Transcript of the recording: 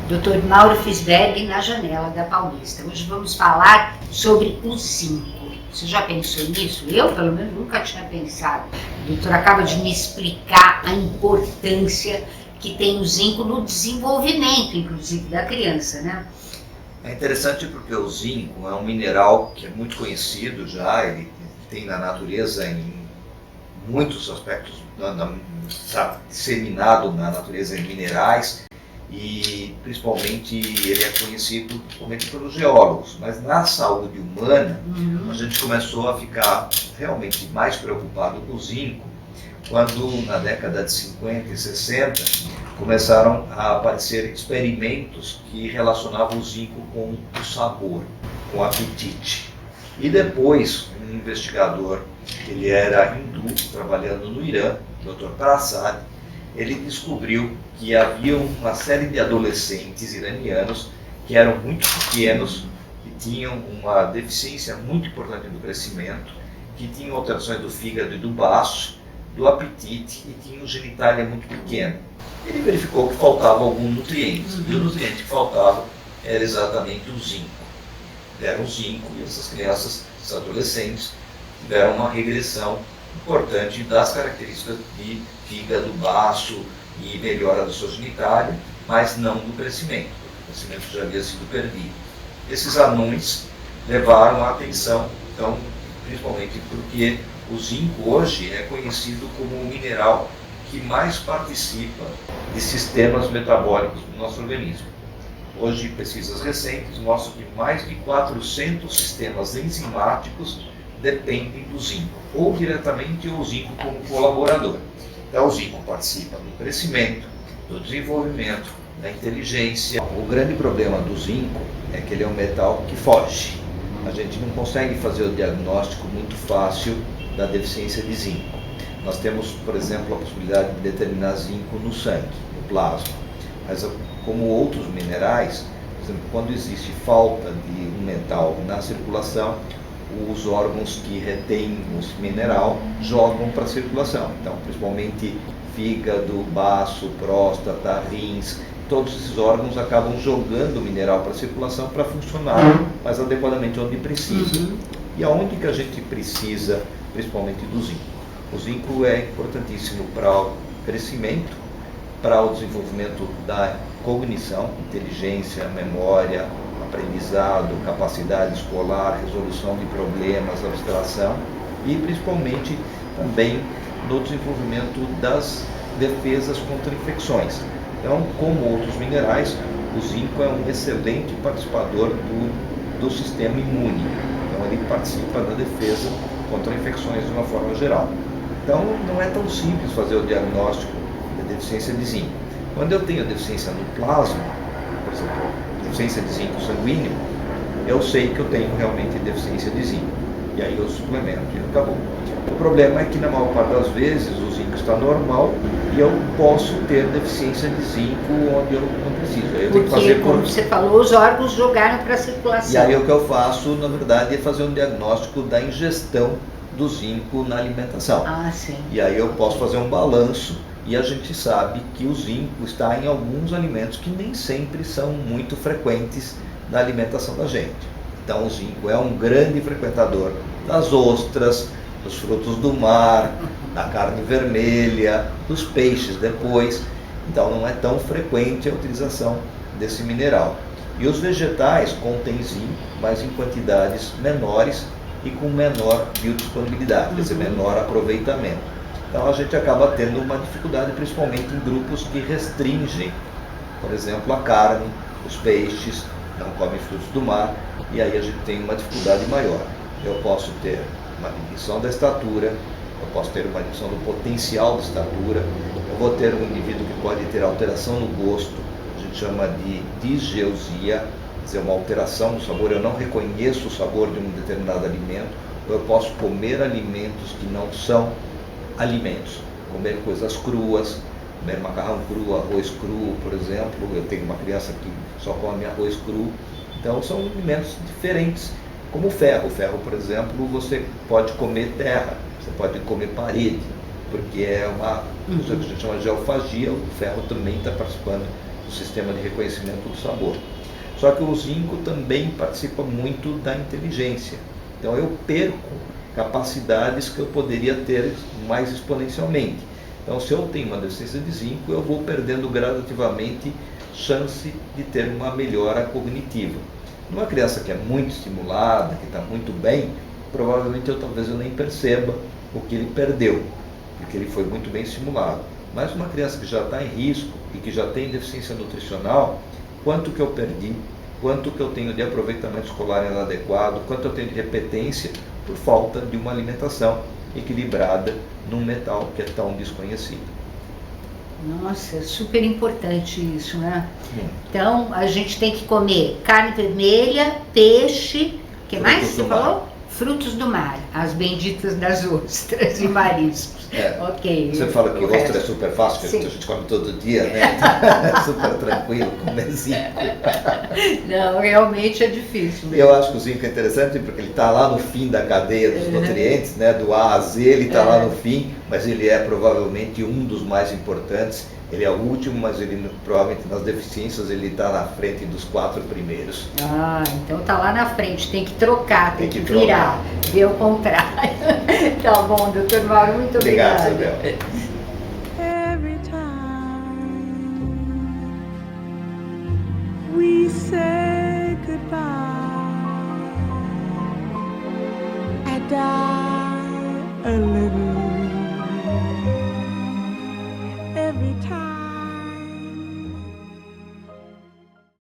Dr. Mauro Fisberg na Janela da Paulista. Hoje vamos falar sobre o zinco. Você já pensou nisso? Eu, pelo menos, nunca tinha pensado. O doutor acaba de me explicar a importância que tem o zinco no desenvolvimento, inclusive, da criança, né? É interessante porque o zinco é um mineral que é muito conhecido já, ele tem na natureza em muitos aspectos, está disseminado na natureza em minerais e principalmente ele é conhecido principalmente pelos geólogos, mas na saúde humana a gente começou a ficar realmente mais preocupado com o zinco quando na década de 50 e 60 começaram a aparecer experimentos que relacionavam o zinco com o sabor, com o apetite. E depois, um investigador, ele era hindu, trabalhando no Irã, Dr. Prasad, ele descobriu que havia uma série de adolescentes iranianos que eram muito pequenos, que tinham uma deficiência muito importante do crescimento, que tinham alterações do fígado e do baço, do apetite e tinham genitália muito pequena. Ele verificou que faltava algum nutriente, e o nutriente que faltava era exatamente o zinco. Deram o zinco e essas crianças, esses adolescentes, tiveram uma regressão importante das características de fígado, baço e melhora da sua genitália, mas não do crescimento. O crescimento já havia sido perdido. Esses anões levaram a atenção, então, principalmente porque o zinco hoje é conhecido como o mineral que mais participa de sistemas metabólicos do nosso organismo. Hoje, pesquisas recentes mostram que mais de 400 sistemas enzimáticos dependem do zinco, ou diretamente ou o zinco como colaborador. Então, o zinco participa do crescimento, do desenvolvimento, da inteligência. O grande problema do zinco é que ele é um metal que foge. A gente não consegue fazer o diagnóstico muito fácil da deficiência de zinco. Nós temos, por exemplo, a possibilidade de determinar zinco no sangue, no plasma. Mas como outros minerais, por exemplo, quando existe falta de um metal na circulação, os órgãos que retêm esse mineral jogam para a circulação. Então, principalmente fígado, baço, próstata, rins, todos esses órgãos acabam jogando o mineral para a circulação para funcionar mais adequadamente onde precisa. E aonde que a gente precisa, principalmente do zinco? O zinco é importantíssimo para o crescimento, para o desenvolvimento da cognição, inteligência, memória, aprendizado, capacidade escolar, resolução de problemas, abstração e principalmente também no desenvolvimento das defesas contra infecções. Então, como outros minerais, o zinco é um excelente participador do sistema imune. Então, ele participa da defesa contra infecções de uma forma geral. Então, não é tão simples fazer o diagnóstico da deficiência de zinco. Quando eu tenho deficiência no plasma, por exemplo, deficiência de zinco sanguíneo, eu sei que eu tenho realmente deficiência de zinco. E aí eu suplemento e acabou. O problema é que na maior parte das vezes o zinco está normal e eu posso ter deficiência de zinco onde eu não preciso. Aí eu tenho que fazer como você falou, os órgãos jogaram para a circulação. E aí o que eu faço, na verdade, é fazer um diagnóstico da ingestão do zinco na alimentação. Sim. E aí eu posso fazer um balanço e a gente sabe que o zinco está em alguns alimentos que nem sempre são muito frequentes na alimentação da gente. Então o zinco é um grande frequentador das ostras, dos frutos do mar, da carne vermelha, dos peixes depois. Então não é tão frequente a utilização desse mineral. E os vegetais contêm zinco, mas em quantidades menores e com menor biodisponibilidade, quer dizer, menor aproveitamento. Então a gente acaba tendo uma dificuldade, principalmente em grupos que restringem, por exemplo, a carne, os peixes, não comem frutos do mar, e aí a gente tem uma dificuldade maior. Eu posso ter uma diminuição da estatura, eu posso ter uma diminuição do potencial de estatura, eu vou ter um indivíduo que pode ter alteração no gosto, a gente chama de disgeusia, quer dizer, uma alteração no sabor, eu não reconheço o sabor de um determinado alimento, ou eu posso comer alimentos que não são alimentos, comer coisas cruas, comer macarrão cru, arroz cru, por exemplo. Eu tenho uma criança que só come arroz cru, então são alimentos diferentes, como o ferro. O ferro, por exemplo, você pode comer terra, você pode comer parede, porque é uma coisa que a gente chama de geofagia, o ferro também está participando do sistema de reconhecimento do sabor. Só que o zinco também participa muito da inteligência. Então eu perco capacidades que eu poderia ter mais exponencialmente. Então, se eu tenho uma deficiência de zinco, eu vou perdendo gradativamente chance de ter uma melhora cognitiva. Numa criança que é muito estimulada, que está muito bem, provavelmente talvez eu nem perceba o que ele perdeu, porque ele foi muito bem estimulado. Mas uma criança que já está em risco e que já tem deficiência nutricional, quanto que eu perdi, quanto que eu tenho de aproveitamento escolar inadequado, quanto eu tenho de repetência por falta de uma alimentação equilibrada num metal que é tão desconhecido. Nossa, super importante isso, né? Então, a gente tem que comer carne vermelha, peixe, o que mais você falou? Frutos do mar, as benditas das ostras e mariscos. Ok. Você fala que ostra é super fácil, porque a gente come todo dia, né? É super tranquilo comer zinco. Não, realmente é difícil mesmo. Eu acho que o zinco é interessante porque ele está lá no fim da cadeia dos nutrientes, né? Do A a Z, ele está lá no fim, mas ele é provavelmente um dos mais importantes. Ele é o último, mas ele provavelmente nas deficiências ele está na frente dos 4 primeiros. Ah, então tá lá na frente, tem que trocar, tem que virar, ver o contrário. Tá bom, doutor Mauro, muito obrigado. Obrigado, Isabel. Every time we say goodbye, I die alone.